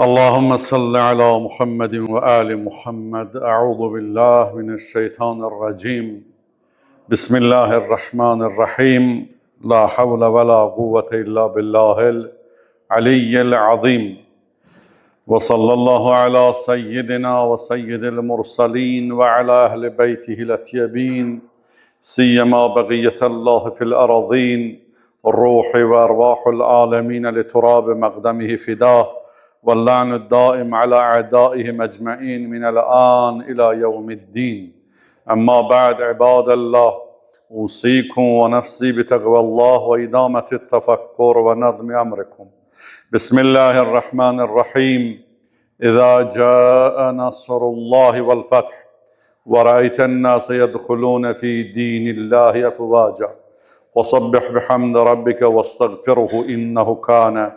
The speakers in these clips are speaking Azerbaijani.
اللهم صل على محمد وآل محمد. أعوذ بالله من الشيطان الرجيم. بسم الله الرحمن الرحيم. لا حول ولا قوة إلا بالله العلي العظيم. وصلى الله على سيدنا وسيد المرسلين وعلى أهل بيته الأطيبين سيما بقية الله في الأراضين الروح وأرواح العالمين لتراب مقدمه فداه واللعن الدائم على أعدائهم أجمعين من الآن إلى يوم الدين. أما بعد عباد الله، أوصيكم ونفسي بتقوى الله وإدامة التفكر ونظم أمركم. بسم الله الرحمن الرحيم. إذا جاء نصر الله والفتح ورأيت الناس يدخلون في دين الله أفواجا وصبح بحمد ربك واستغفره إنه كان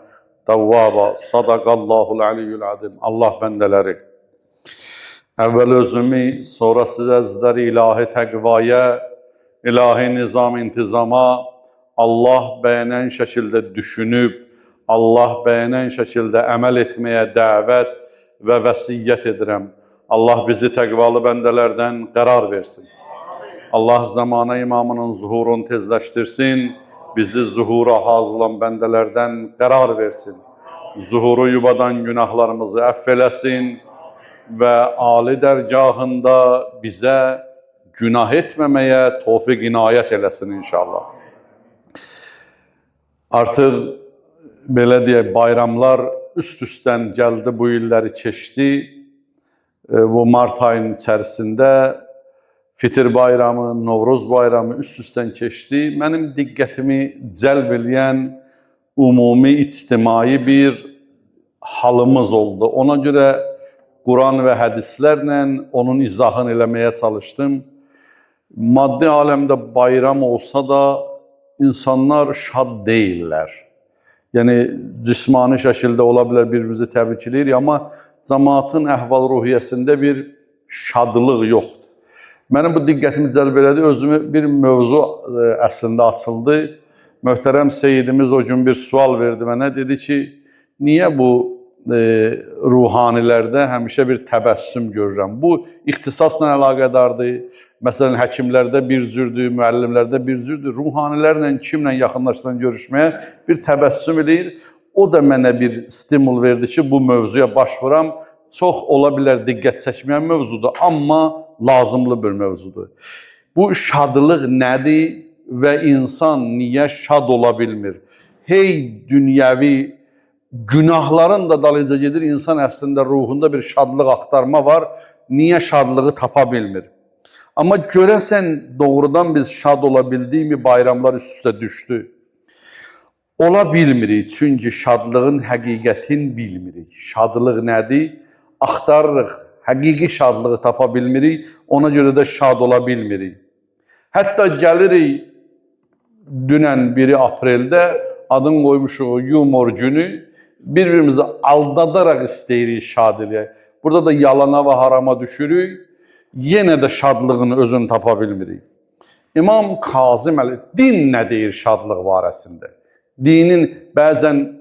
Tavvaba. Sadaqallahul aliyyul azim. Allah bendeleri. Evvel özümü, sonra sizleri ilahi təqvaya, ilahi nizam intizama, Allah beğenen şekilde düşünüp, Allah beğenen şekilde əməl etmeye dəvət və vəsiyyət edirəm. Allah bizi təqvalı bendelerden qərar versin. Allah zamana imamının zuhurunu tezləşdirsin. Bizi zuhura hazırlan bendelerden qərar versin. Zuhuru yubadan günahlarımızı affelesin ve âli dərgahında bize günah etmemeye tevfik inayet eləsin inşallah. Artıq belə deyək, bayramlar üst-üstdən gəldi, bu illəri keçdi. Bu Mart ayının içərisində Fitir bayramı, Novruz bayramı üst-üstdən keçdi. Mənim diqqətimi cəlb eləyən umumi, ictimai bir halımız oldu. Ona görə Quran və hədislərlə onun izahını eləməyə çalışdım. Maddi aləmdə bayram olsa da insanlar şad deyirlər. Yəni, cismani şəkildə ola bilər birbirimizi təbrik edirik, amma cəmaatın əhval-ruhiyyəsində bir şadlıq yoxdur. Mənim bu diqqətimi cəlb elədi, özümü bir mövzu əslində açıldı. Möhtərəm Seyyidimiz o gün bir sual verdi mənə, dedi ki, niyə bu ruhanilərdə həmişə bir təbəssüm görürəm? Bu ixtisasla əlaqədardır. Məsələn, həkimlərdə bir cürdür, müəllimlərdə bir cürdür. Ruhanilərlə, kimlə yaxınlaşdan görüşməyə bir təbəssüm eləyir. O da mənə bir stimul verdi ki, bu mövzuya baş vuram. Çox ola bilər diqqət çəkməyən mövzudur, amma lazımlı bir mövzudur. Bu şadlıq nədir və insan niyə şad ola bilmir? Hey dünyəvi günahların da dalıca gedir, insan əslində ruhunda bir şadlıq axtarma var, niyə şadlığı tapa bilmir? Amma görəsən doğrudan biz şad ola bildiyimi bayramlar üst-üstə düşdü. Ola bilmirik, çünki şadlığın həqiqətini bilmirik. Şadlıq nədir? Axtarırıq, həqiqi şadlığı tapa bilmirik, ona görə də şad ola bilmirik. Hətta gəlirik, dünən 1 apreldə adın qoymuşuq yumor günü, bir-birimizi aldadaraq istəyirik şad eləyək. Burada da yalana və harama düşürük, yenə də şadlığını özünü tapa bilmirik. İmam Kazım din nə deyir şadlıq barəsində? Dinin bəzən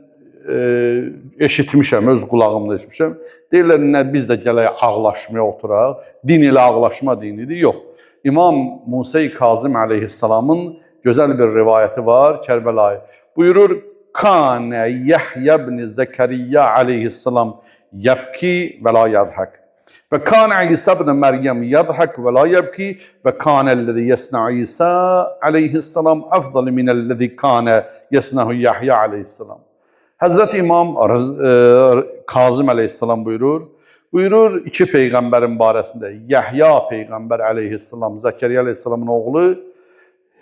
eşitmişəm, öz qulağımda eşitmişəm. Deyirlər, nə biz də gələk ağlaşmaya oturaq, din ilə ağlaşma dinidir. Yox. İmam Musa Kazım əleyhissalamın gözəl bir rivayəti var, Kərbəlayı. Buyurur, Kânə Yahya ibn Zəkəriyyə əleyhissalam yəbki və la yadhək. Və kânə İsa ibn Məryəm yadhək və la yəbki və kânəl-ləzi yəsnə İsa əleyhissalam əfdalı minəl-ləzi kânə yəsnəhu Yahya əleyhissalam. Həzrət İmam Kazım əleyhissalam buyurur, iki peyğəmbərin barəsində, Yahya peyğəmbər əleyhissalam, Zəkəriyyə əleyhissalamın oğlu,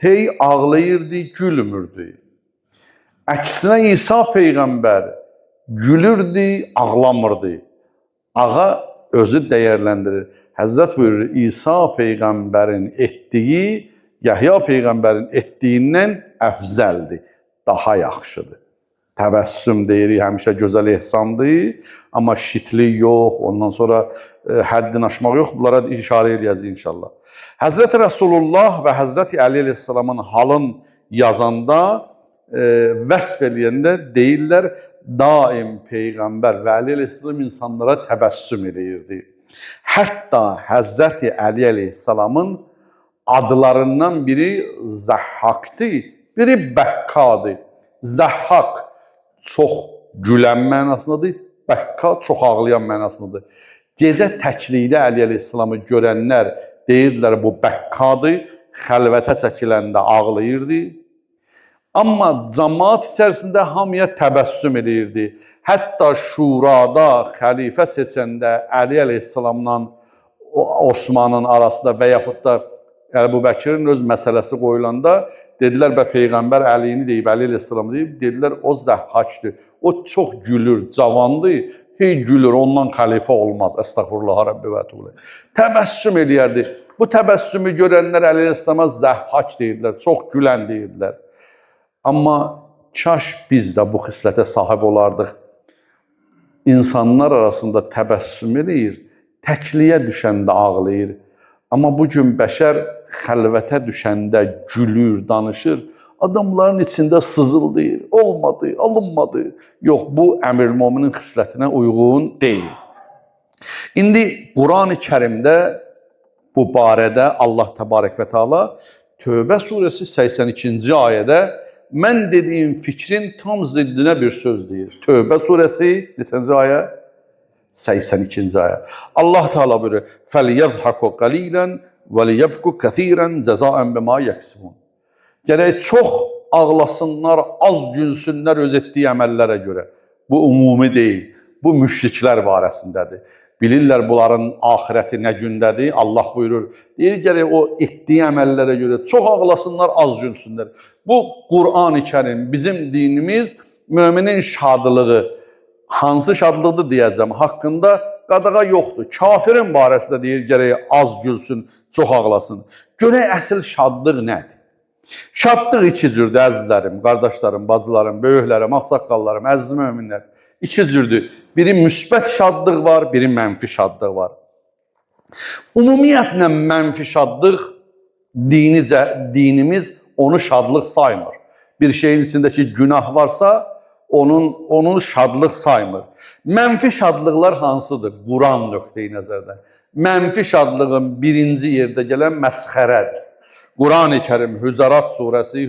hey ağlayırdı, gülmürdü. Əksinə İsa peyğəmbər gülürdü, ağlamırdı. Ağa özü dəyərləndirir. Həzrət buyurur, İsa peyğəmbərin etdiyi, Yahya peyğəmbərin etdiyindən əfzəldir, daha yaxşıdır. Təbəssüm deyirik, həmişə gözəl ehsandır, amma şitlik yox, ondan sonra həddini aşmaq yox, bunlara işarə edəcəyik inşallah. Həzrəti Rasulullah və Həzrəti Əli əleyhissalamın halın yazanda vəsf eləyəndə deyirlər, daim Peyğəmbər və Əli əleyhissalam insanlara təbəssüm eləyirdi. Hətta Həzrəti Əli əleyhissalamın adlarından biri Zəhhaqdır, biri Bəkkadır. Zəhhaq çox gülən mənasındadır, Bəkka çox ağlayan mənasındadır. Gecə təklikdə Əli əleyhissalamı görənlər deyirdilər, bu Bəkkadır, xəlvətə çəkiləndə ağlayırdı. Amma cəmaat içərisində hamıya təbəssüm edirdi. Hətta şurada xəlifə seçəndə Əli əleyhissalamla Osmanın arasında və yaxud da Əbu Bəkirin öz məsələsi qoyulanda dedilər, Peyğəmbər Əliyini deyib, Əli əleyhissalamı deyib, dedilər, o Zəhhaqdır. O çox gülür, cavandır, hey gülür, ondan xəlifə olmaz. Əstəğfurullah Rəbbi və Tuğlə. Təbəssüm eləyərdi. Bu təbəssümü görənlər Əli əleyhissalama Zəhhaq deyirlər, çox gülən deyirlər. Amma kaş biz də bu xislətə sahib olardıq. İnsanlar arasında təbəssüm eləyir, təkliyə düşəndə ağlayır. Amma bugün bəşər xəlvətə düşəndə gülür, danışır. Adamların içində sızıldayır. Olmadı, alınmadı. Yox, bu Əmir-el-Möminin xislətinə uyğun deyil. İndi Quran-ı Kərimdə bu barədə Allah Təbarək və Teala Tövbə surəsi 82-ci ayədə mən dediyim fikrin tam ziddinə bir söz deyir. Tövbə surəsi neçənci ayə? 82-ci ayə. Allah Teala buyurur: "Fəliyəzhaqu qalilən və liyəbku kəsirən cəzaən bima yəksibun." Gərək çox ağlasınlar, az gülsünlər öz etdiyi əməllərə görə. Bu ümumi deyil. Bu müşriklər barəsindədir. Bilirlər bunların axirəti nə gündədir. Allah buyurur. Deyir gərək o etdiyi əməllərə görə çox ağlasınlar, az gülsünlər. Bu Quran-ı Kərim, bizim dinimiz müminin şadlığı. Hansı şadlıqdır deyəcəm, haqqında qadağa yoxdur. Kafirin barəsində deyir, gərək az gülsün, çox ağlasın. Görək əsl şadlıq nədir? Şadlıq iki cürdür, əzizlərim, qardaşlarım, bacılarım, böyüklərim, ağsaqqallarım, əziz möminlər. İki cürdür. Biri müsbət şadlıq var, biri mənfi şadlıq var. Ümumiyyətlə mənfi şadlıq dinimiz onu şadlıq saymır. Bir şeyin içindəki günah varsa, onun şadlıq saymır. Mənfi şadlıqlar hansıdır? Quran nöqteyi nəzərdən. Mənfi şadlığın birinci yerdə gələn məsxərədir. Quran-ı Kərim Hucurat surəsi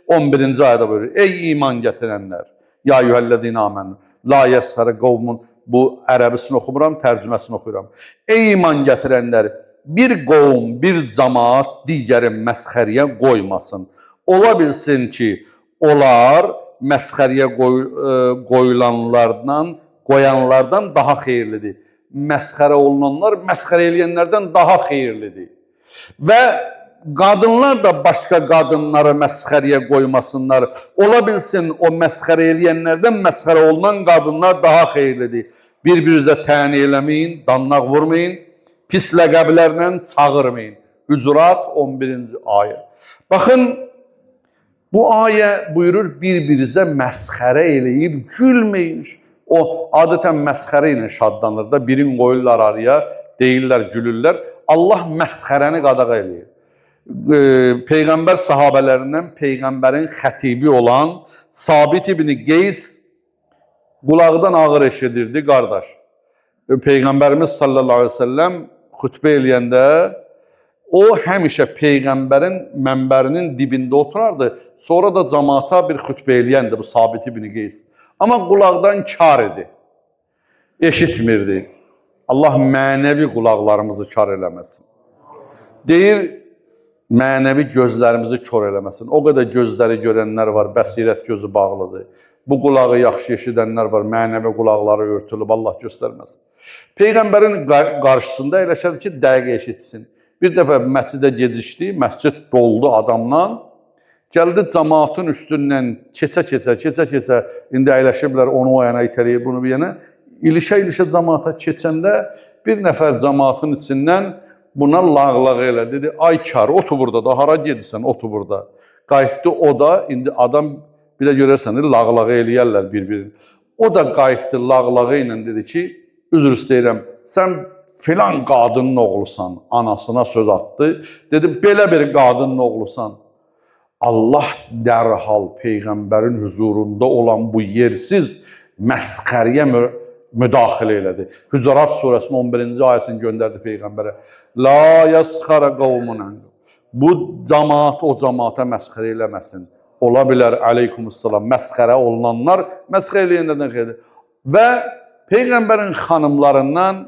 11-ci ayədə buyurur. Ey iman gətirənlər! Ya eyyuhəllezine amenu la yesxəri qavmun. Bu ərəbisini oxumuram, tərcüməsini oxuyuram. Ey iman gətirənlər! Bir qovm, bir cemaat digərin məsxəriyə qoymasın. Ola bilsin ki, onlar məsxəriyə qoyanlardan daha xeyirlidir. Məsxərə olunanlar məsxərə eləyənlərdən daha xeyirlidir. Və qadınlar da başqa qadınları məsxəriyə qoymasınlar. Ola bilsin o məsxərə eləyənlərdən məsxərə olunan qadınlar daha xeyirlidir. Bir-birinizə təni eləməyin, danlaq vurmayın, pis ləqəblərlə çağırmayın. Hucurat 11-ci ayə. Baxın, bu ayə buyurur, bir-birinizə məsxərə eləyib gülməyin. O, adətən məsxərə ilə şadlanır da, birini qoyurlar araya, deyirlər, gülürlər. Allah məsxərəni qadağa eləyir. Peyğəmbər sahabələrindən Peyğəmbərin xətibi olan Sabit ibn Qeys qulaqdan ağır eşidirdi, qardaş. Peyğəmbərimiz sallallahu aleyhi ve sellem xütbə eləyəndə o həmişə Peyğəmbərin mənbərinin dibində oturardı. Sonra da cəmaata bir xütbə eləyəndi bu Sabit ibn Qeys. Amma qulaqdan kar idi, eşitmirdi. Allah mənəvi qulaqlarımızı kar eləməsin. Deyir, mənəvi gözlərimizi kör eləməsin. O qədər gözləri görənlər var, bəsirət gözü bağlıdır. Bu qulağı yaxşı eşidənlər var, mənəvi qulaqları örtülüb, Allah göstərməsin. Peyğəmbərin qarşısında eləşər ki, dəqiq eşitsin. Bir dəfə məscidə gecikdi, məscid doldu adamla. Gəldi cəmaatın üstündən keçə-keçə, indi əyləşiblər, onu o yana itələyir, bunu bir yana. İlişə-ilişə cəmaata keçəndə bir nəfər cəmaatın içindən buna lağlağı elə, dedi, ay kar, otur burada da, hara gedirsən, otur burada. Qayıtdı o da, indi adam bir də görərsən, lağlağı eləyərlər bir-birini. O da qayıtdı lağlağı ilə dedi ki, üzr istəyirəm, sən filan qadının oğlusan, anasına söz atdı. Dedi, belə bir qadının oğlusan. Allah dərhal Peyğəmbərin huzurunda olan bu yersiz məsxəriyə müdaxilə elədi. Hücurat surəsinin 11-ci ayəsini göndərdi Peyğəmbərə. La yasxara qavmun. Bu cəmaat o cəmaata məsxərə eləməsin. Ola bilər, aleykumussalam, məsxərə olunanlar məsxərə eləyənlərdən xeyirdir. Və Peyğəmbərin xanımlarından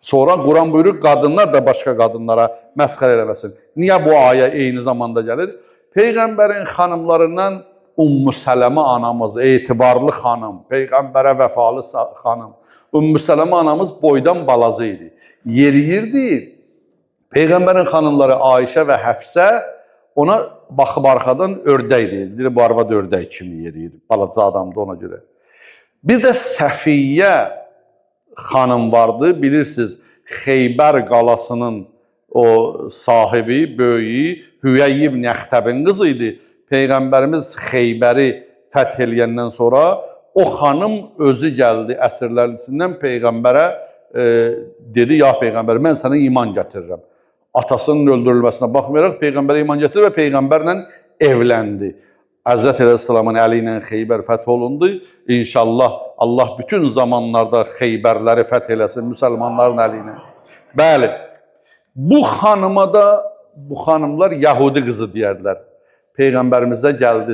sonra Quran buyurur, qadınlar da başqa qadınlara məsxərə eləməsin. Niyə bu ayə eyni zamanda gəlir? Peyğəmbərin xanımlarından Ümmü Sələmə anamız, etibarlı xanım, Peyğəmbərə vəfalı xanım. Ümmü Sələmə anamız boydan balaca idi. Yeriyirdi. Peyğəmbərin xanımları Ayşə və Həfsə ona baxıb arxadan ördək deyirdi. Bu arvad ördək kimi yeriyir. Balaca adamdı ona görə. Bir də Səfiyyə xanım vardı. Bilirsiniz, Xeybər qalasının o sahibi, böyüyü Hüyey ibn Əxtəbin qızı idi. Peyğəmbərimiz Xeybəri fəth eləyəndən sonra o xanım özü gəldi əsrlərlisindən Peyğəmbərə dedi, ya Peyğəmbər, mən sənə iman gətirirəm. Atasının öldürülməsinə baxmayaraq Peyğəmbərə iman gətirir və Peyğəmbərlə evləndi. Həzrət Əleyhisselamın əli ilə Xeybər fəth olundu. İnşallah Allah bütün zamanlarda Xeybərləri fəth eləsin müsəlmanların əli ilə. Bəli, bu xanıma da, bu xanımlar Yahudi qızı deyərdilər. Peyğəmbərimizdə gəldi,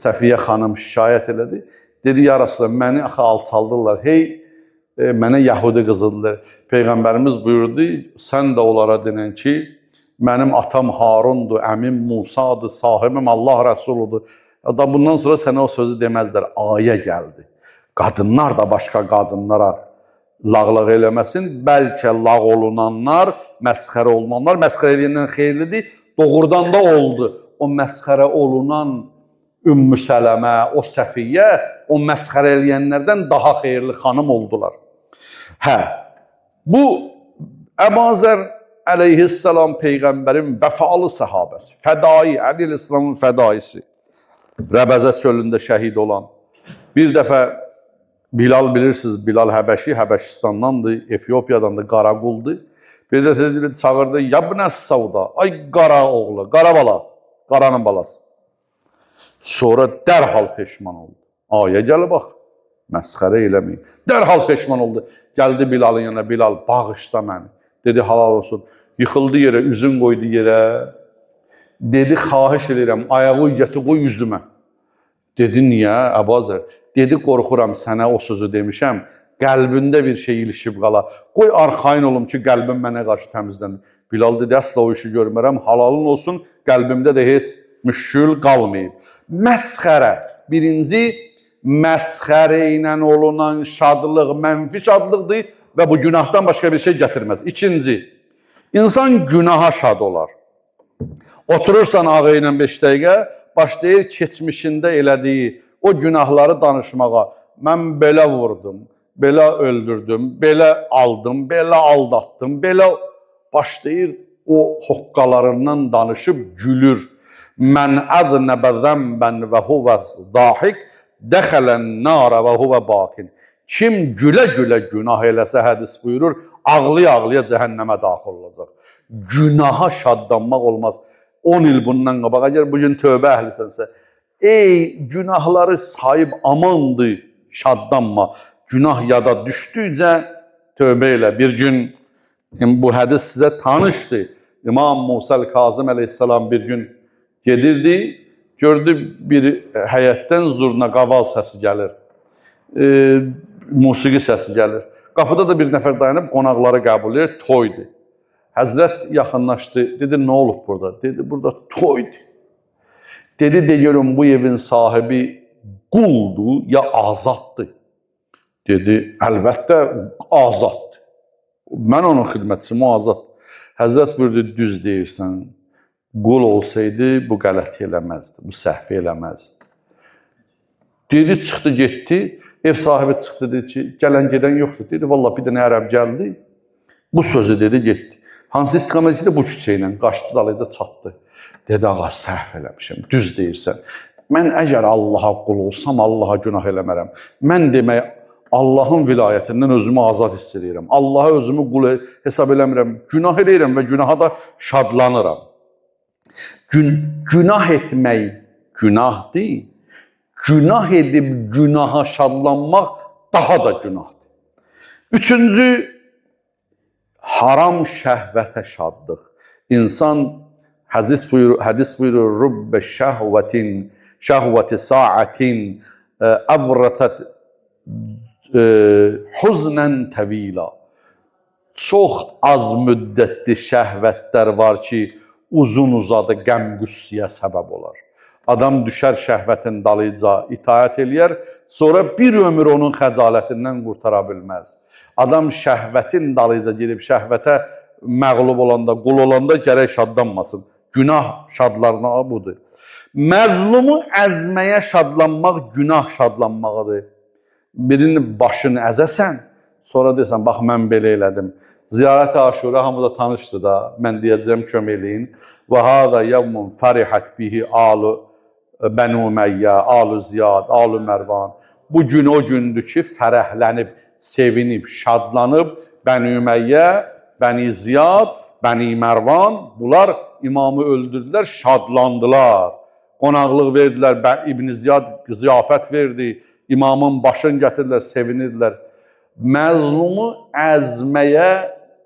Səfiyyə xanım şikayət elədi. Dedi, ya Rasulullah, məni axı alçaldırlar. Hey, mənə Yahudi qızıdırlar. Peyğəmbərimiz buyurdu, sən də onlara denən ki, mənim atam Harundur, əmim Musadır, sahibim Allah Rəsuludur. Da bundan sonra sənə o sözü deməzlər. Ayə gəldi. Qadınlar da başqa qadınlara lağlaq eləməsin. Bəlkə lağ olunanlar, məsxərə olunanlar, məsxərə eləyəndən xeyirlidir. Doğrudan da oldu. O məsxərə olunan Ümmü Sələmə, o Səfiyyə, o məsxərə eləyənlərdən daha xeyirli xanım oldular. Hə, bu Əbazər əleyhissalam Peyğəmbərin vəfalı səhabəsi, fədai, Əli İslamın fədaisi, Rəbəzə çölündə şəhid olan. Bir dəfə Bilal bilirsiniz, Bilal Həbəşi, Həbəşistandandır, Efiopiyadandır, Qaraquldur. Bir də dedi, çağırdı, Yabnəs Savda, ay qara oğlu, qara bala, qaranın balası. Sonra dərhal peşman oldu. Ayə gələ bax, məsxərə eləməyin. Dərhal peşman oldu. Gəldi Bilalın yanına, Bilal, bağışla məni. Dedi, halal olsun. Yıxıldı yerə, üzün qoydu yerə. Dedi, xahiş edirəm, ayağı gəti qoy üzümə. Dedi, niyə, Əbazər? Dedi, qorxuram sənə o sözü demişəm. Qəlbində bir şey ilişib qala. Qoy arxain olum ki, qəlbim mənə qarşı təmizlənir. Bilal dedi, əsla o işi görmərəm, halalın olsun, qəlbimdə də heç müşkül qalmayıb. Məsxərə, birinci, məsxərə ilə olunan şadlıq, mənfi şadlıqdır və bu günahdan başqa bir şey gətirməz. İkinci, insan günaha şad olar. Oturursan ağı ilə 5 dəqiqə, başlayır keçmişində elədiyi o günahları danışmağa. Mən belə vurdum, belə öldürdüm, belə aldım, belə aldatdım, belə başlayır o hoqqalarından danışıb gülür. Mən əznəbə zəmbən və huvə dahik, dəxələn nara və huvə bakin. Kim gülə-gülə günah eləsə, hədis buyurur, ağlaya-ağlaya cəhənnəmə daxil olacaq. Günaha şadlanmaq olmaz. 10 il bundan qabaq, əgər bugün tövbə əhlisənsə, ey günahları sahib amandır, şadlanma. Günah yada düşdükcə tövbə elə. Bir gün, bu hədis sizə tanışdır. İmam Musəl Kazım əleyhissalam bir gün gedirdi, gördü bir həyətdən zurna qaval səsi gəlir, musiqi səsi gəlir. Qapıda da bir nəfər dayanıb qonaqları qəbul edir, toydur. Həzrət yaxınlaşdı, dedi, nə olub burada? Dedi, burada toydur. Dedi, deyirəm, bu evin sahibi quldur, ya azaddır? Dedi, əlbəttə azaddır. Mən onun xidmətçisi, o azaddır. Həzrət buyurdu, düz deyirsən. Qul olsaydı, bu qələti eləməzdi, bu səhvi eləməzdi. Dedi, çıxdı, getdi. Ev sahibi çıxdı, dedi ki, gələn gedən yoxdur. Dedi, vallahi bir dənə ərəb gəldi. Bu sözü dedi, getdi. Hansı istiqamətdə bu küçə ilə qaçdı, dalıca çatdı. Dedi, ağa, səhv eləmişəm, düz deyirsən. Mən əgər Allaha qul olsam, Allaha günah eləmərəm. Mən demək, Allahın vilayətindən özümü azad hiss edirəm. Allaha özümü qul hesab eləmirəm, günah edirəm və günaha da şadlanıram. Günah etmək günahdır. Günah edib günaha şadlanmaq daha da günahdır. Üçüncü, haram şəhvətə şadlıq. İnsan hədis buyurur, Rübbə şəhvəti sa'atin əvrətət huznən təvila. Çox az müddətli şəhvətlər var ki, uzun-uzadı qəm-qüssəyə səbəb olar. Adam düşər şəhvətin dalıca itaət eləyər, sonra bir ömür onun xəcalətindən qurtara bilməz. Adam şəhvətin dalıca gedib şəhvətə məğlub olanda, qul olanda gərək şadlanmasın. Günah şadlarına budur. Məzlumu əzməyə şadlanmaq günah şadlanmağıdır. Birinin başını əzəsən, sonra deyirsən, bax mən belə elədim. Ziyarət-i Aşura hamıda tanışdır da, mən deyəcəm kömək eləyin. Və hada yevmun farihət bihi alu Bənu Umeyyə, alu Ziyad, alu Mərvan. Bu gün o gündür ki, fərəhlənib, sevinib, şadlanıb Bənu Umeyyə, Bəni Ziyad, Bəni Mərvan, bunlar imamı öldürdülər, şadlandılar. Qonaqlıq verdilər, İbn Ziyad ziyafət verdi, imamın başını gətirdilər, sevinirdilər. Məzlumu əzməyə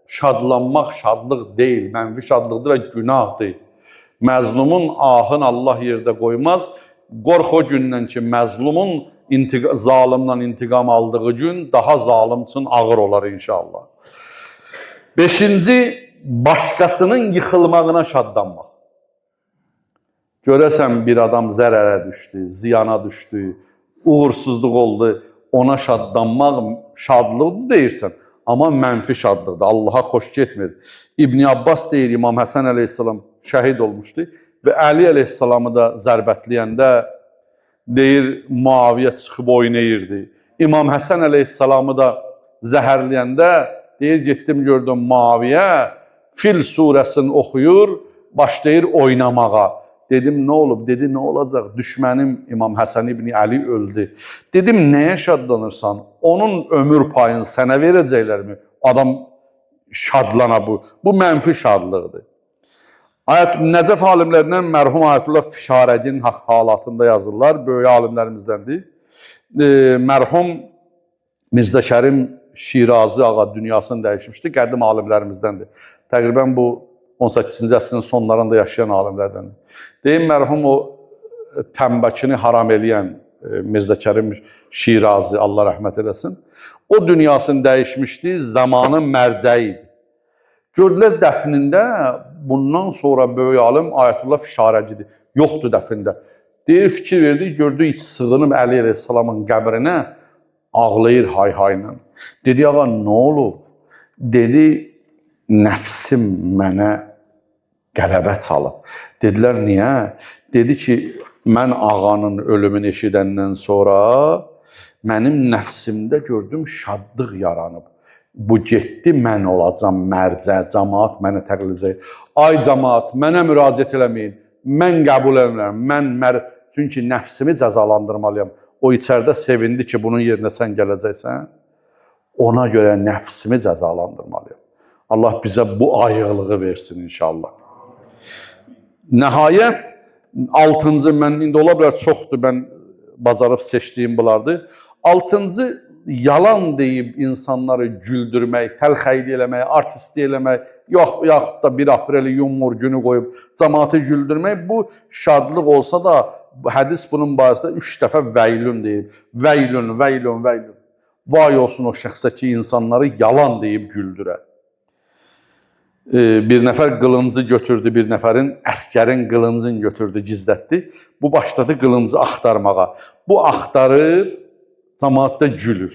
şadlanmaq şadlıq deyil, mənfi şadlıqdır və günahdır. Məzlumun ahını Allah yerdə qoymaz. Qorx o gündən ki, məzlumun zalimdən intiqam aldığı gün daha zalim üçün ağır olar inşallah. Beşinci, başqasının yıxılmağına şadlanmaq. Görəsən bir adam zərərə düşdü, ziyana düşdü, uğursuzluq oldu, ona şadlanmaq şadlıq deyirsən, amma mənfi şadlıqdır, Allaha xoş getmir. İbn Abbas deyir, İmam Həsən əleyhissalam şəhid olmuşdu və Əli əleyhissalamı da zərbətləyəndə deyir, Muaviyə çıxıb oynayırdı. İmam Həsən əleyhissalamı da zəhərləyəndə deyir, getdim gördüm Muaviyə, Fil surəsini oxuyur, başlayır oynamağa. Dedim, nə olub? Dedi, nə olacaq? Düşmənim İmam Həsən ibn Əli öldü. Dedim, nəyə şadlanırsan? Onun ömür payını sənə verəcəklərmi? Adam şadlana bu. Bu mənfi şadlıqdır. Nəcəf alimlərindən mərhum Ayətullah Fişarəgin halatında yazırlar. Böyük alimlərimizdəndir. Mərhum Mirzə Kərim Şirazi ağa dünyasını dəyişmişdi. Qədim alimlərimizdəndir. Təqribən bu 18-ci əsrin sonlarında yaşayan alimlərdəndir. Deyim, mərhum o təmbəkini haram eləyən Mirzə Kərim Şirazi, Allah rəhmət eləsin, o dünyasını dəyişmişdi, zamanın mərcəyi idi. Gördülər dəfnində, bundan sonra böyük alim Ayətullah Fişarəcidir, yoxdur dəfnində. Deyir, fikir verdi, gördü, sığınıb Əli əleyhissalamın qəbrinə, ağlayır hay-hayla. Dedi, ağa, nə olub? Dedi, nəfsim mənə qələbə çalıb. Dedilər, niyə? Dedi ki, mən ağanın ölümünü eşidəndən sonra mənim nəfsimdə gördüm şadlıq yaranıb. Bu getdi, mən olacam mərcə, cəmaat mənə təqlid edəcək. Ay cəmaat, mənə müraciət eləməyin, mən qəbul eləmirəm, çünki nəfsimi cəzalandırmalıyam. O içərdə sevindi ki, bunun yerinə sən gələcəksən, ona görə nəfsimi cəzalandırmalıyam. Allah bizə bu ayıqlığı versin inşallah. Nəhayət, 6-cı, mən indi ola bilər çoxdur, mən bacarıb seçdiyim bunlardır. 6-cı, yalan deyib insanları güldürmək, təlxəyli eləmək, artisti eləmək, yaxud da 1 apreli yumur günü qoyub cəmaatı güldürmək, bu şadlıq olsa da, hədis bunun barəsində 3 dəfə vəylün deyib. Vəylün, vəylün, vəylün. Vay olsun o şəxsə ki, insanları yalan deyib güldürər. Bir nəfər qılıncı götürdü, bir nəfərin əskərin qılıncını götürdü, gizlətdi. Bu başladı qılıncı axtarmağa. Bu axtarır, cəmaatda gülür.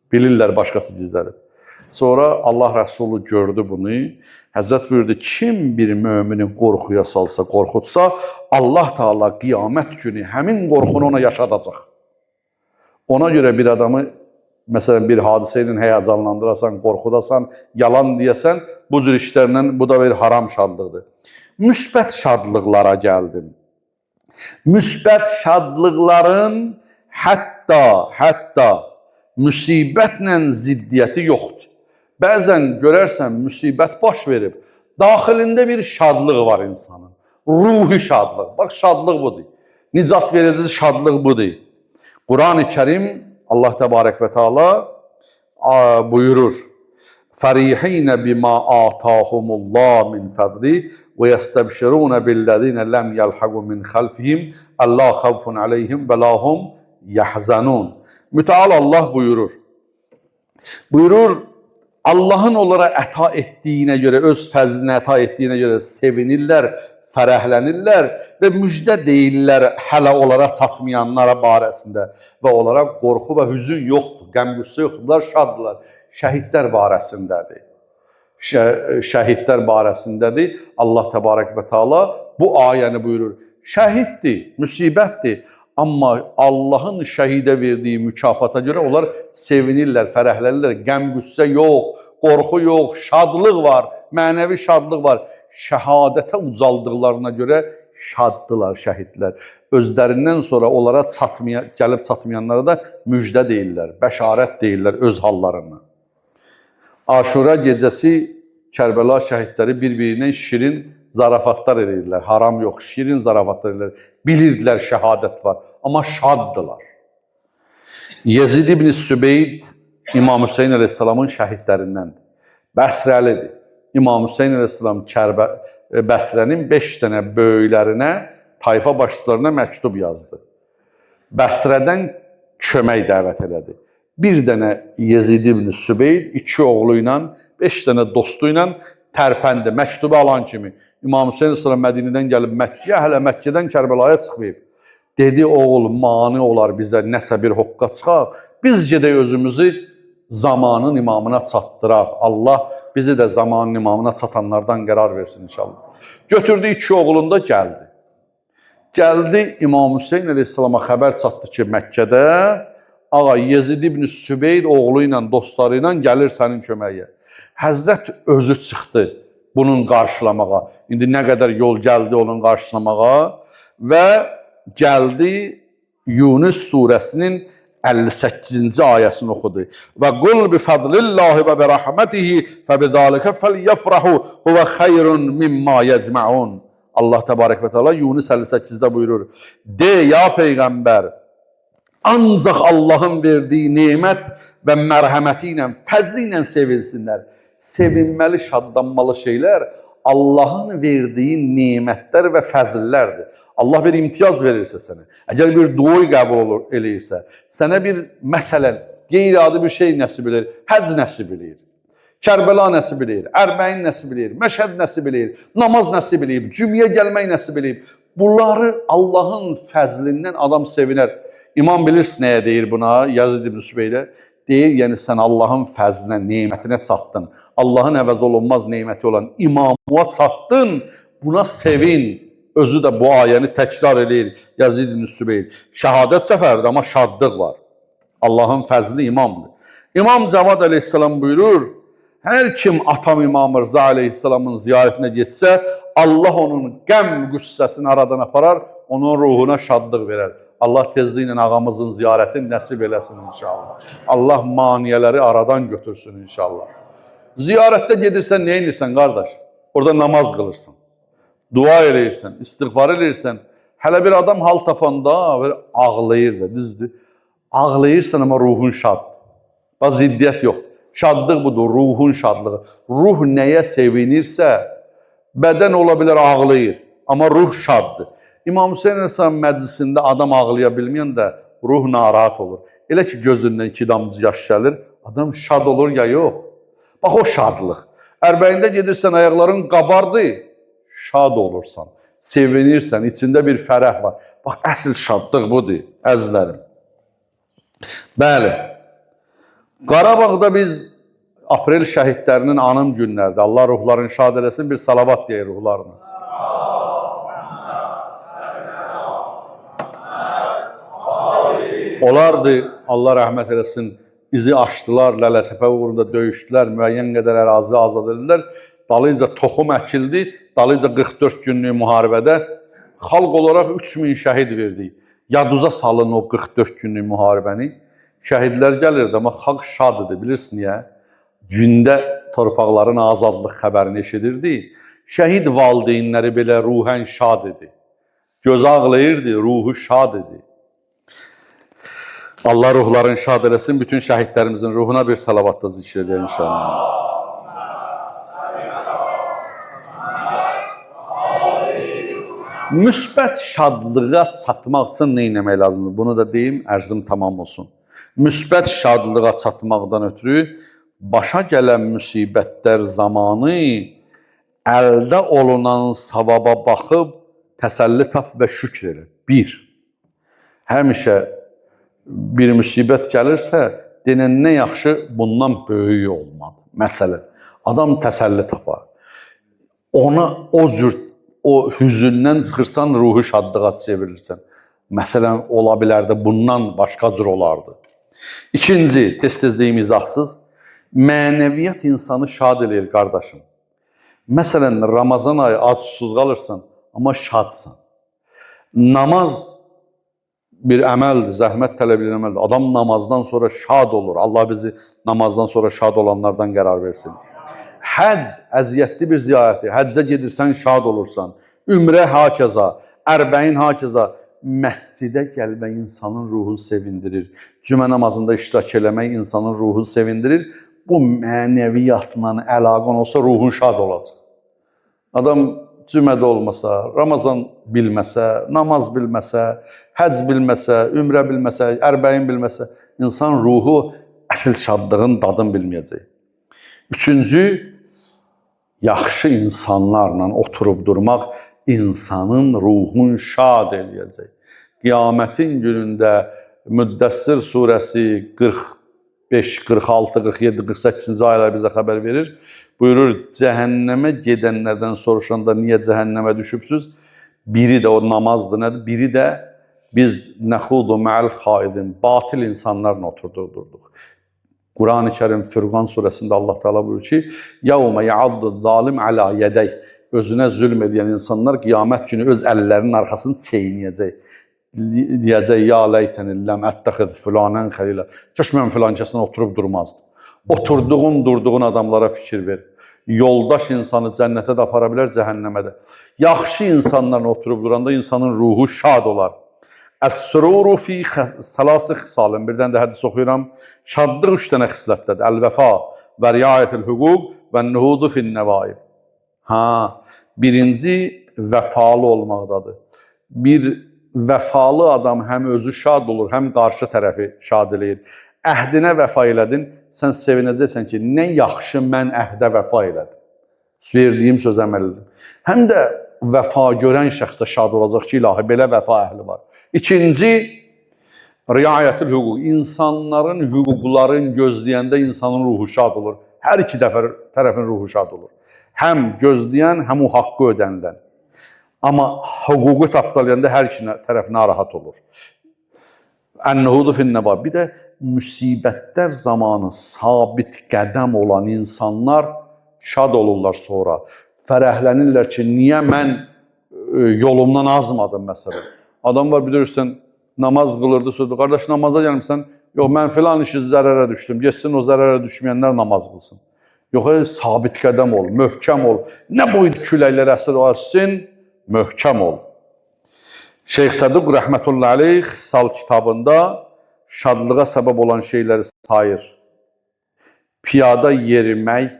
Bilirlər başqası gizlədib. Sonra Allah Rəsulu gördü bunu. Həzrət buyurdu, kim bir mümini qorxuya salsa, qorxutsa, Allah Teala qiyamət günü həmin qorxunu ona yaşadacaq. Ona görə bir adamı məsələn, bir hadisə ilə həyəcanlandırasan, qorxudasan, yalan deyəsən, bu cür işlərlə, bu da bir haram şadlıqdır. Müsbət şadlıqlara gəldim. Müsbət şadlıqların hətta müsibətlə ziddiyyəti yoxdur. Bəzən görərsən, müsibət baş verib, daxilində bir şadlıq var insanın. Ruhi şadlıq. Bax, şadlıq budur. Nicat verici şadlıq budur. Quran-ı Kerim Allah Təbarək və Teala buyurur: فَرِيحِينَ بِمَا آتَاهُمُ اللّٰهُ مِنْ فَضْلِهِ وَيَسْتَبْشِرُونَ بِالَّذِينَ لَمْ يَلْحَقُوا مِنْ خَلْفِهِمْ أَلَّا خَوْفٌ عَلَيْهِمْ وَلَا هُمْ يَحْزَنُونَ. Müteal Allah buyurur. Allah'ın onlara əta etdiyinə görə, öz fəzlinə əta etdiyinə görə sevinirlər, fərəhlənirlər və müjdə deyirlər hələ onlara çatmayanlara barəsində və onlara qorxu və hüzün yoxdur, qəm-qüssə yoxdur, bunlar şaddılar. Şəhidlər barəsindədir. Şəhidlər barəsindədir. Allah Təbarək və Teala bu ayəni buyurur. Şəhiddir, müsibətdir. Amma Allahın şəhidə verdiyi mükafata görə onlar sevinirlər, fərəhlənirlər. Qəm-qüssə yox, qorxu yox, şadlıq var, mənəvi şadlıq var. Şəhadətə ucaldıqlarına görə şaddılar şəhidlər. Özlərindən sonra onlara gəlib çatmayanlara da müjdə deyirlər, bəşarət deyirlər öz hallarını. Aşura gecəsi Kərbəla şəhidləri bir-birindən şirin zarafatlar edirlər. Haram yox, şirin zarafatlar edirlər. Bilirdilər şəhadət var, amma şaddılar. Yezid ibn Sübeyd İmam Hüseyin əleyhissalamın şəhidlərindəndir. Bəsrəlidir. İmam Hüseyin əleyhissalam Bəsrənin 5 dənə böyüklərinə, tayfa başçılarına məktub yazdı. Bəsrədən kömək dəvət elədi. Bir dənə Yezid ibn Sübeyd 2 oğlu ilə, 5 dənə dostu ilə tərpəndi. Məktubu alan kimi İmam Hüseyin əleyhissalam Mədinədən gəlib Məkkəyə, hələ Məkkədən Kərbəlaya çıxmayıb. Dedi, oğul, mani olar bizə nəsə bir hoqqa çıxaq. Biz gedək özümüzü zamanın imamına çatdıraq. Allah bizi də zamanın imamına çatanlardan qərar versin inşallah. Götürdü 2 oğlunda gəldi. Gəldi İmam Hüseyin əleyhissalama xəbər çatdı ki, Məkkədə ağa Yezid ibn Sübeyd oğlu ilə, dostları ilə gəlir sənin köməyə. Həzrət özü çıxdı bunun qarşılamağa. İndi nə qədər yol gəldi onun qarşılamağa və gəldi Yunus surəsinin 58-ci ayəsini oxudu. Və qul bi fadlillahi və bi rahmetihi fə bizalikə fəlyəfrahu huvə xeyrun mimma yecmaun. Allah Təbarək və Teala Yunus 58-də buyurur. De ya Peyğəmbər, ancaq Allahın verdiyi nemət və mərhəməti ilə, fəzli ilə sevilsinlər. Sevinməli, şadlanmalı şeylər Allahın verdiyi nemətlər və fəzillərdir. Allah bir imtiyaz verirsə sənə, əgər bir duoy qəbul eləyirsə, sənə bir məsələn, qeyri-adi bir şey nəsib edir, həc nəsib edir, Kərbəla nəsib edir, Ərbəin nəsib edir, Məşəd nəsib edir, namaz nəsib edir, cümləyə gəlmək nəsib edir. Bunları Allahın fəzlindən adam sevinər. İmam bilirsin nəyə deyir buna, Yazid ibn Sübeydə? Deyir, yəni sən Allahın fəzlinə, nemətinə çatdın. Allahın əvəz olunmaz neməti olan imamına çatdın, buna sevin. Özü də bu ayəni təkrar edir Yazid ibn Sübeyd. Şəhadət səfərdir, amma şadlıq var. Allahın fəzli imamdır. İmam Cavad əleyhissalam buyurur, hər kim atam İmam Rıza əleyhissalamın ziyarətinə getsə, Allah onun qəm qüssəsini aradan aparar, onun ruhuna şadlıq verər. Allah tezliklə ağamızın ziyarətini nəsib eləsin inşallah. Allah maniyələri aradan götürsün inşallah. Ziyarətdə gedirsən, nə edirsən qardaş? Orada namaz qılırsan, dua eləyirsən, istiğfar eləyirsən. Hələ bir adam hal tapanda ağlayır da, düzdür. Ağlayırsan amma ruhun şad. Bax, ziddiyyət yoxdur. Şadlıq budur, ruhun şadlığı. Ruh nəyə sevinirsə, bədən ola bilər ağlayır, amma ruh şaddır. İmam Hüseyin əleyhissalam məclisində adam ağlaya bilməyən də ruh narahat olur. Elə ki, gözündən 2 damcı yaş gəlir, adam şad olur ya yox. Bax, o şadlıq. Ərbəyində gedirsən, ayaqların qabardı, şad olursan, sevinirsən, içində bir fərəh var. Bax, əsl şadlıq budur, əzizlərim. Bəli, Qarabağda biz aprel şəhidlərinin anım günlərdə, Allah ruhlarını şad eləsin, bir salavat deyir ruhlarını. Onlardı, Allah rəhmət eləsin, bizi açdılar, Lələtəpə uğrunda döyüşdülər, müəyyən qədər ərazi azad edildilər. Dalınca toxum əkildi, dalınca 44 günlük müharibədə xalq olaraq 3000 şəhid verdik. Yaduza salın o 44 günlük müharibəni. Şəhidlər gəlirdi, amma xalq şad idi, bilirsin niyə? Gündə torpaqların azadlıq xəbərini eşidirdi. Şəhid valideynləri belə ruhən şad idi. Göz ağlayırdı, ruhu şad idi. Allah ruhların şad eləsin, bütün şəhidlərimizin ruhuna bir salavatla zikr edir inşallah. Müsbət şadlığa çatmaq üçün nə etmək lazımdır? Bunu da deyim, ərzim tamam olsun. Müsbət şadlığa çatmaqdan ötürü başa gələn müsibətlər zamanı əldə olunan savaba baxıb təsəlli tap və şükr elə. Bir, həmişə bir müsibət gəlirsə, denən nə yaxşı, bundan böyük olmadı. Məsələn, adam təsəlli tapar. Ona o cür, o hüzündən çıxırsan, ruhu şadlığa çevirirsən. Məsələn, ola bilərdi, bundan başqa cür olardı. İkinci, tez-tez deyim izahsız, mənəviyyat insanı şad eləyir, qardaşım. Məsələn, Ramazan ayı ac-susuz qalırsan, amma şadsan. Namaz bir əməldir, zəhmət tələb edən əməldir. Adam namazdan sonra şad olur. Allah bizi namazdan sonra şad olanlardan qərar versin. Həcc əziyyətli bir ziyarətdir. Həccə gedirsən, şad olursan. Ümrə hakeza, ərbəin hakeza. Məscidə gəlmək insanın ruhunu sevindirir. Cümə namazında iştirak eləmək insanın ruhunu sevindirir. Bu mənəviyyatla əlaqən olsa ruhun şad olacaq. Adam cümədə olmasa, Ramazan bilməsə, namaz bilməsə, həcc bilməsə, ümrə bilməsə, ərbəin bilməsə, insan ruhu əsl şadlığın dadını bilməyəcək. Üçüncü, yaxşı insanlarla oturub durmaq insanın ruhunu şad eləyəcək. Qiyamətin günündə Müddəssir surəsi 45, 46, 47, 48-ci ayələr bizə xəbər verir. Buyurur, cəhənnəmə gedənlərdən soruşanda niyə cəhənnəmə düşübsüz? Biri də o namazdır, nədir? Biri də biz nəxudu mə'al xaidin, batil insanlarla oturduq. Quran-ı Kərim Fürqan surəsində Allah Teala buyurur ki, yəvmə yəaddu zalim alə yədək. Özünə zülm edən insanlar qiyamət günü öz əllərinin arxasını çeynəyəcək. Deyəcək, ya ləytəni ləm ətəxid filanən xəlilə. Kaş mən filan kəsinə oturub durmazdım. Durduğun adamlara fikir ver. Yoldaş insanı cənnətə də apara bilər, cəhənnəmə də. Yaxşı insanlarla oturub duranda insanın ruhu şad olar. Əs-sururu fi salası xisalın. Birdən də hədis oxuyuram. Şadlıq 3 dənə xislətdədir. Əl-vəfa və riayətül hüquq və nuhudu fin-nəvaib. Birinci vəfalı olmaqdadır. Bir vəfalı adam həm özü şad olur, həm qarşı tərəfi şad eləyir. Əhdinə vəfa elədin, sən sevinəcəksən ki, nə yaxşı mən əhdə vəfa elədim. Verdiyim söz əməlidir. Həm də vəfa görən şəxsə şad olacaq ki, ilahi, belə vəfa əhli var. İkinci, riayətül hüquq. İnsanların hüquqların gözləyəndə insanın ruhu şad olur. Hər iki tərəfin ruhu şad olur. Həm gözləyən, həm o haqqı ödənilən. Amma hüququ tapdalayanda hər iki tərəf narahat olur. Ən-nuhudu fin-nəva. Bir də müsibətlər zamanı sabit qədəm olan insanlar şad olurlar sonra. Fərəhlənirlər ki, niyə mən yolumdan azmadım məsələn. Adam var, bilirsən, namaz qılırdı, sözdür. Qardaş, namaza gəlmişsən, yox, mən filan işi zərərə düşdüm. Geçsin o zərərə düşməyənlər namaz qılsın. Yox, sabit qədəm ol, möhkəm ol. Nə boydu küləklər əsir olsun, möhkəm ol. Şeyx Səduq rəhmətullahi aleyh Xisal kitabında şadlığa səbəb olan şeyləri sayır. Piyada yerimək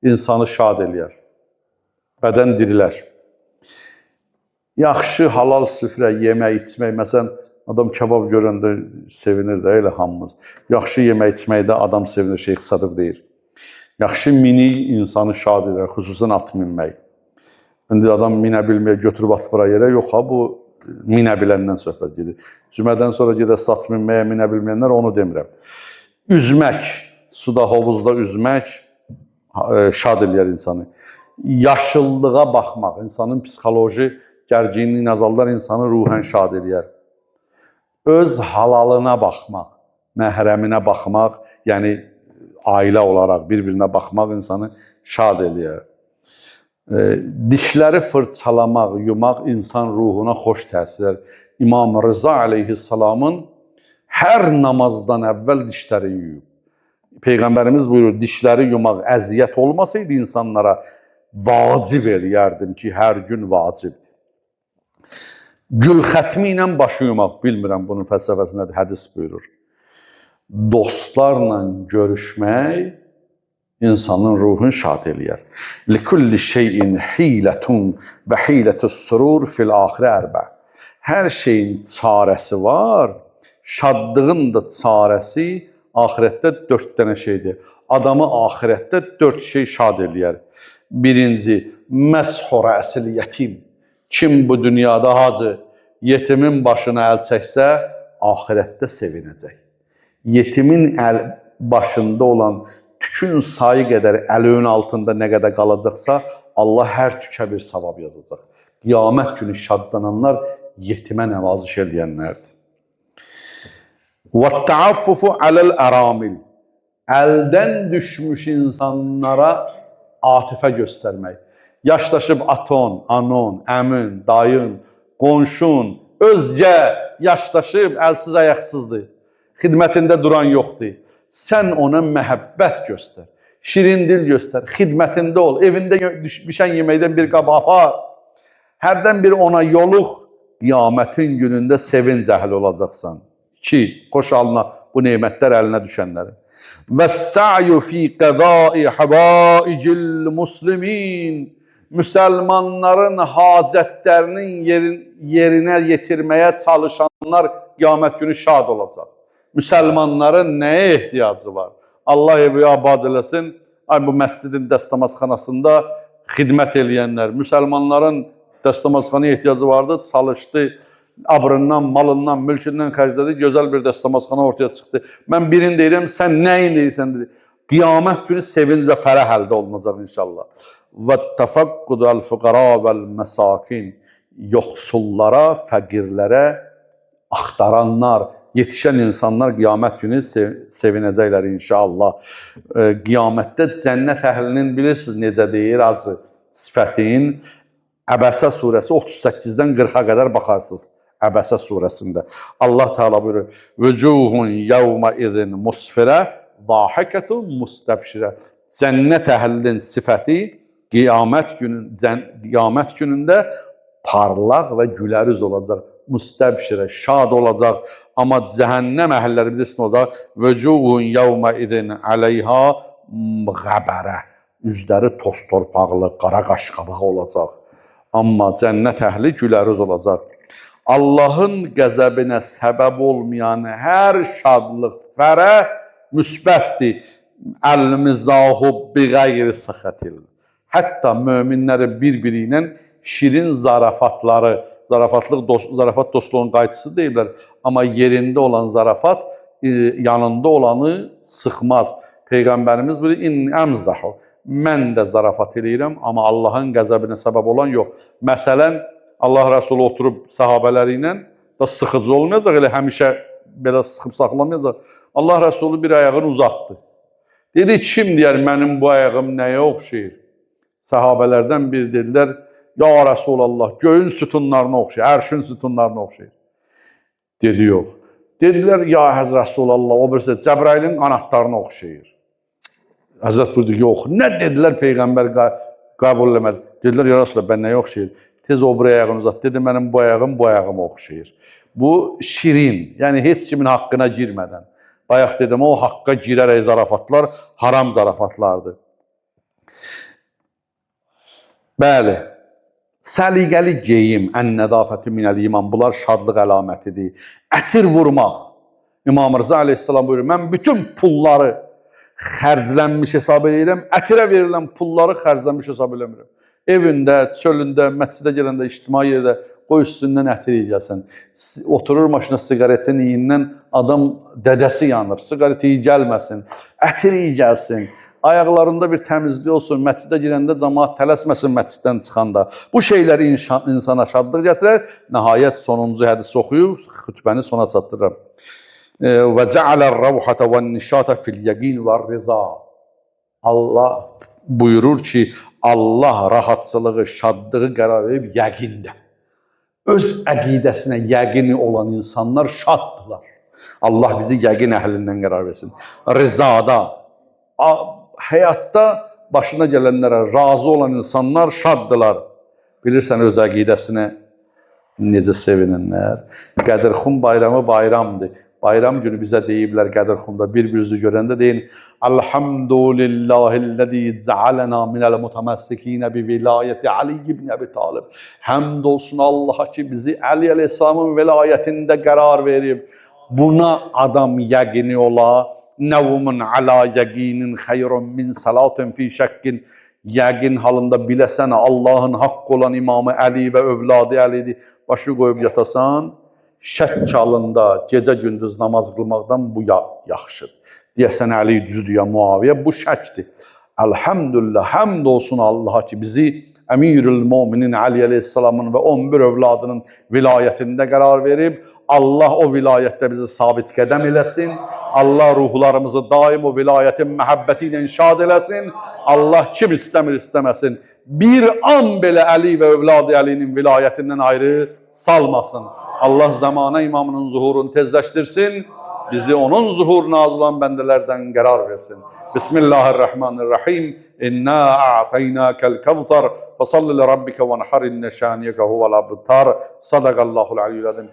insanı şad eləyər. Bədən dirilər. Yaxşı, halal süfrə, yemək, içmək. Məsələn, adam kebab görəndə sevinir də, elə hamımız. Yaxşı yemək, içməkdə adam sevinir, Şeyx Səduq deyir. Yaxşı minik insanı şad eləyər, xüsusən at minmək. İndi adam minə bilməyə götürüb at vura yerə, yox ha, bu minə biləndən söhbət gedir. Cümədən sonra gedə sat minməyə, minə bilməyənlər onu demirəm. Üzmək, suda, hovuzda üzmək şad eləyər insanı. Yaşıllığa baxmaq, insanın psixoloji gərginliyi azaldar, insanı ruhən şad eləyər. Öz halalına baxmaq, məhrəminə baxmaq, yəni ailə olaraq bir-birinə baxmaq insanı şad eləyər. Dişləri fırçalamaq, yumaq insan ruhuna xoş təsir. İmam Rıza aleyhissalamın hər namazdan əvvəl dişləri yuyub. Peyğəmbərimiz buyurur, dişləri yumaq əziyyət olmasaydı insanlara vacib eləyərdim ki, hər gün vacibdir. Gül xətmi ilə başı yumaq, bilmirəm bunun fəlsəfəsi nədir, hədis buyurur. Dostlarla görüşmək insanın ruhunu şad eləyər. Likulli şeyin hilətun və hilətus surur fil axirə ərbə. Hər şeyin çarəsi var, şadlığın da çarəsi axirətdə 4 dənə şeydir. Adamı axirətdə 4 şey şad eləyər. Birinci, məshora əsil yetim. Kim bu dünyada hacı yetimin başına əl çəksə, axirətdə sevinəcək. Yetimin başında olan tükün sayı qədər əlöyün altında nə qədər qalacaqsa, Allah hər tükə bir savab yazacaq. Qiyamət günü şadlananlar yetimə nəvaziş eləyənlərdir. وَالتَّعَفُّفُ عَلَى الْأَرَامِلِ. Əldən düşmüş insanlara atifə göstərmək. Yaşlaşıb aton, anon, əmin, dayın, qonşun, özgə yaşlaşıb əlsiz ayaqsızdır. Xidmətində duran yoxdur. Sən ona məhəbbət göstər, şirin dil göstər, xidmətində ol, evində düşən yeməkdən bir qab apar. Hərdən bir ona yoluq, qiyamətin günündə sevinc əhli olacaqsan. 2. Qoş alına bu nemətlər əlinə düşənləri. وَالسَّعْيُ فِي قَضَاءِ حَوَائِجِ الْمُسْلِمِينَ. Müsəlmanların hacətlərinin yerinə yetirməyə çalışanlar qiyamət günü şad olacaq. Müsəlmanların nəyə ehtiyacı var? Allah evi abad eləsin. Bu məscidin dəstəmazxanasında xidmət eləyənlər, müsəlmanların dəstəmazxanaya ehtiyacı vardı, çalışdı, abrından, malından, mülkündən xərclədi, gözəl bir dəstəmazxana ortaya çıxdı. Mən birini deyirəm, sən nəyin deyirsən dedi. Qiyamət günü sevinc və fərəh əldə olunacaq inşallah. وَالتَّفَقُّدُ الْفُقَرَا وَالْمَسَاكِينَ. Yoxsullara, fəqirlərə axtaranlar, yetişən insanlar qiyamət günü sevinəcəklər inşallah. Qiyamətdə cənnət əhlinin bilirsiniz necə deyir acı sifətin. Əbəsə surəsi 38-dən 40-a qədər baxarsınız. Əbəsə surəsində. Allah Teala buyurur. Vücuhun yevmə izin musfirə vahikətun mustabşirə. Cənnət əhlinin sifəti qiyamət günündə parlaq və gülərüz olacaq. Mustabşirə, şad olacaq. Amma cəhənnəm əhəlləri bilirsin o da vücuhun yevmə izin aleyha qəbərə. Üzləri toz torpaqlı, qara qaşqabağı olacaq. Amma cənnət əhli gülərüz olacaq. Allahın qəzəbinə səbəb olmayan hər şadlıq, fərəh müsbətdir. Əl-mizahu biğayri sıxətil. Hətta möminləri bir-biri ilə şirin zarafatları, zarafat dostluğun qayçısı deyirlər. Amma yerində olan zarafat yanında olanı sıxmaz. Peyğəmbərimiz buyurur, inni əmzahu. Mən də zarafat eləyirəm, amma Allahın qəzəbinə səbəb olan yox. Məsələn, Allah Rəsulü oturub sahabələri ilə da sıxıcı olmayacaq, elə həmişə belə sıxıb saxlamayacaq. Allah Rəsulü bir ayağını uzatdı. Dedi, kim deyər, mənim bu ayağım nəyə oxşayır? Sahabələrdən biri dedilər, ya Rəsulallah, göyün sütunlarına oxşayır, ərşin sütunlarına oxşayır. Dedi, yox. Dedilər, ya Rəsulallah, o birisi Cəbrailin qanatlarına oxşayır. Həzrət buyurdu, yox. Nə dedilər Peyğəmbər qəbul eləmədi? Dedilər, ya Rəsulallah, mən nəyə oxşayır? Tez o bir ayağını uzat. Dedi, mənim bu ayağıma oxşayır. Bu şirin, yəni heç kimin haqqına girmədən. Bayaq dedim, o haqqa girərək zarafatlar haram zarafatlardır. Bəli, səliqəli geyim, ən-nədafəti minəl iman, bunlar şadlıq əlamətidir. Ətir vurmaq. İmam Rıza aleyhissalam buyurur, mən bütün pulları xərclənmiş hesab edirəm, ətirə verilən pulları xərclənmiş hesab eləmirəm. Evində, çölündə, məscidə gələndə, ictimai yerdə qoy üstündən ətir yiyəsən. Oturur maşına siqaretin iyindən adam dədəsi yanır, siqareti iyi gəlməsin, ətir iyi gəlsin. Ayaqlarında bir təmizlik olsun, məscidə girəndə cəmaat tələsməsin məsciddən çıxanda. Bu şeylər insana şadlıq gətirər. Nəhayət sonuncu hədisi oxuyub, xütbəni sona çatdırıram. Və cəalər rəvhətə və nişatə fil yəqin və rıza. Allah buyurur ki, Allah rahatsızlığı, şadlığı qərar verib yəqində. Öz əqidəsinə yəqini olan insanlar şaddırlar. Allah bizi yəqin əhlindən qərar versin. Rızada. həyatda başına gələnlərə razı olan insanlar şaddılar. Bilirsən öz əqidəsinə necə sevinənlər. Qədirxum bayramı bayramdır. Bayram günü bizə deyiblər Qədirxumda bir-birinizi görəndə deyin: Elhamdülillahillezî cealena minel mutamassikin bi vilayeti Ali ibn Abi Talib. Həmd olsun Allaha ki bizi Ali əleyhissalamın vilayətində qərar verib. Buna adam yəqini ola. Nəvumun ala yəqinin xeyrun min salatin fi şəkkin. Yəqin halında biləsən Allahın haqq olan imamı Əli və övladı Əlidir. Başı qoyub yatasan, şək halında gecə gündüz namaz qılmaqdan bu yaxşıdır. Deyəsən Əli düzdür ya Muaviyə, bu şəkdir. Elhamdülillah, həmd olsun Allaha ki bizi Əmirül Müminin Ali əleyhissalamın və 11 övladının vilayətində qərar verib. Allah o vilayətdə bizi sabit qədəm eləsin. Allah ruhlarımızı daim o vilayətin məhəbbəti ilə inşad eləsin. Allah kim istəmir istəməsin. Bir an belə Əli və övladı Əlinin vilayətindən ayrı salmasın. Allah zamana imamının zuhurunu tezləşdirsin. Bizi onun zuhur nazil olan bəndələrdən qərar versin. Bismillahirrahmanirrahim. İnna a'taynakal kevser. Fasalli li rabbika ve nahar inne şaniyeke huvel abtar. Sadaqallahul aliyyul azim.